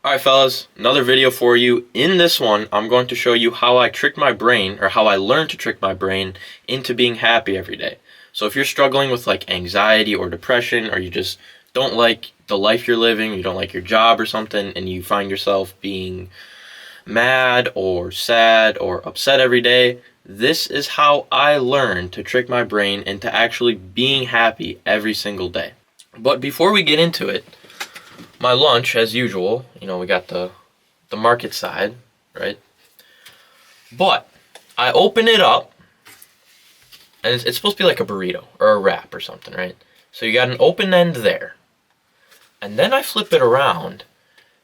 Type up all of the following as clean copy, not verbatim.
Alright fellas, another video for you. In this one, I'm going to show you how I trick my brain, or how I learned to trick my brain into being happy every day. So if you're struggling with like anxiety or depression, or you just don't like the life you're living, you don't like your job or something, and you find yourself being mad or sad or upset every day, this is how I learned to trick my brain into actually being happy every single day. But before we get into it, my lunch, as usual, you know, we got the market side, right? But I open it up, and it's supposed to be like a burrito or a wrap or something, right? So you got an open end there. And then I flip it around,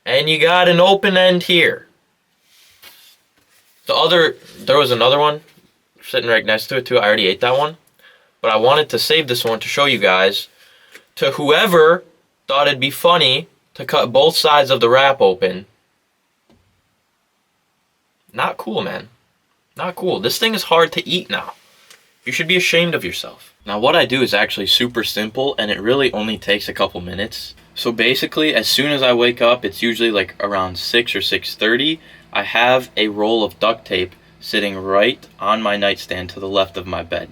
and you got an open end here. There was another one sitting right next to it too. I already ate that one. But I wanted to save this one to show you guys, to whoever thought it'd be funny to cut both sides of the wrap open. Not cool, man. Not cool. This thing is hard to eat now. You should be ashamed of yourself. Now what I do is actually super simple, and it really only takes a couple minutes. So basically, as soon as I wake up, it's usually like around 6 or 6:30, I have a roll of duct tape sitting right on my nightstand to the left of my bed.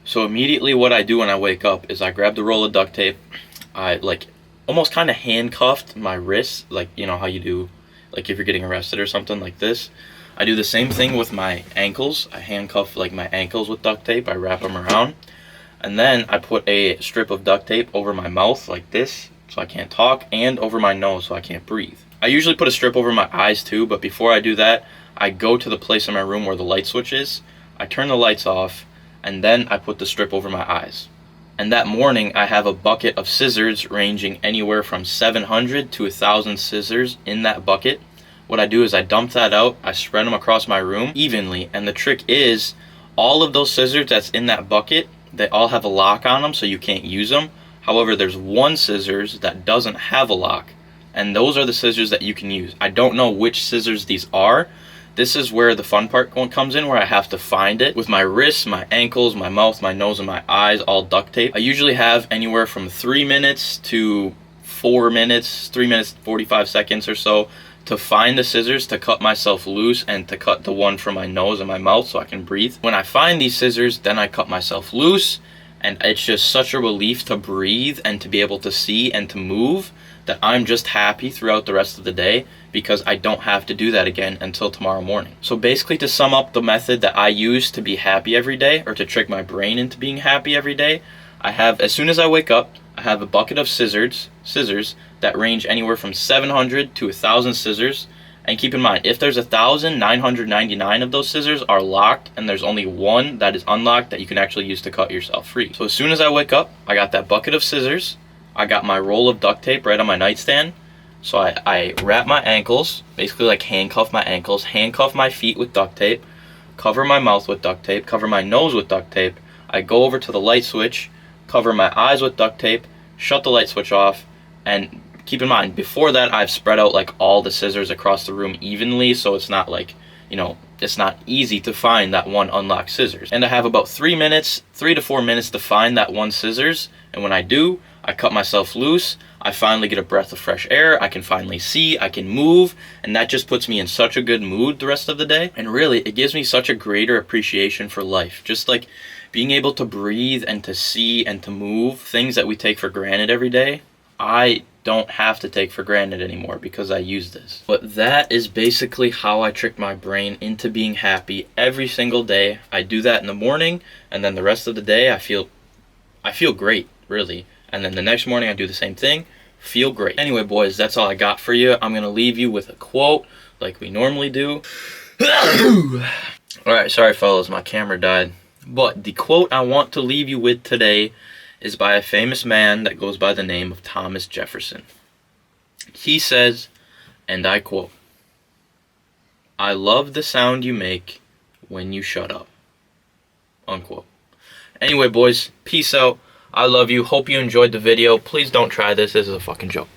So immediately what I do when I wake up is I grab the roll of duct tape, I almost kind of handcuffed my wrists, like, you know how you do, like if you're getting arrested or something like this. I do the same thing with my ankles. I handcuff like my ankles with duct tape. I wrap them around, and then I put a strip of duct tape over my mouth like this, so I can't talk, and over my nose so I can't breathe. I usually put a strip over my eyes too, but before I do that, I go to the place in my room where the light switch is. I turn the lights off, and then I put the strip over my eyes. And that morning, I have a bucket of scissors ranging anywhere from 700 to 1,000 scissors in that bucket. What I do is I dump that out, I spread them across my room evenly, and the trick is, all of those scissors that's in that bucket, they all have a lock on them so you can't use them. However, there's one scissors that doesn't have a lock, and those are the scissors that you can use. I don't know which scissors these are. This is where the fun part comes in, where I have to find it. With my wrists, my ankles, my mouth, my nose, and my eyes all duct tape. I usually have anywhere from 3 minutes to 4 minutes, 3 minutes 45 seconds or so, to find the scissors to cut myself loose and to cut the one from my nose and my mouth so I can breathe. When I find these scissors, then I cut myself loose, and it's just such a relief to breathe and to be able to see and to move, that I'm just happy throughout the rest of the day because I don't have to do that again until tomorrow morning. So basically, to sum up the method that I use to be happy every day, or to trick my brain into being happy every day, I have, as soon as I wake up, I have a bucket of scissors that range anywhere from 700 to 1,000 scissors. And keep in mind, if there's 1,999 of those scissors are locked, and there's only one that is unlocked that you can actually use to cut yourself free. So as soon as I wake up, I got that bucket of scissors, I got my roll of duct tape right on my nightstand. So I wrap my ankles, basically like handcuff my ankles, handcuff my feet with duct tape, cover my mouth with duct tape, cover my nose with duct tape. I go over to the light switch, cover my eyes with duct tape, shut the light switch off, and keep in mind, before that, I've spread out like all the scissors across the room evenly, so it's not like, you know, it's not easy to find that one unlocked scissors. And I have about 3 to 4 minutes to find that one scissors, and when I do, I cut myself loose, I finally get a breath of fresh air, I can finally see, I can move, and that just puts me in such a good mood the rest of the day. And really, it gives me such a greater appreciation for life. Just like being able to breathe and to see and to move, things that we take for granted every day, I don't have to take for granted anymore because I use this. But that is basically how I trick my brain into being happy every single day. I do that in the morning, and then the rest of the day I feel great, really. And then the next morning I do the same thing, feel great. Anyway, boys, that's all I got for you. I'm gonna leave you with a quote like we normally do. Alright, sorry fellas, my camera died. But the quote I want to leave you with today is by a famous man that goes by the name of Thomas Jefferson. He says, and I quote, "I love the sound you make when you shut up." Unquote. Anyway, boys, peace out. I love you. Hope you enjoyed the video. Please don't try this. This is a fucking joke.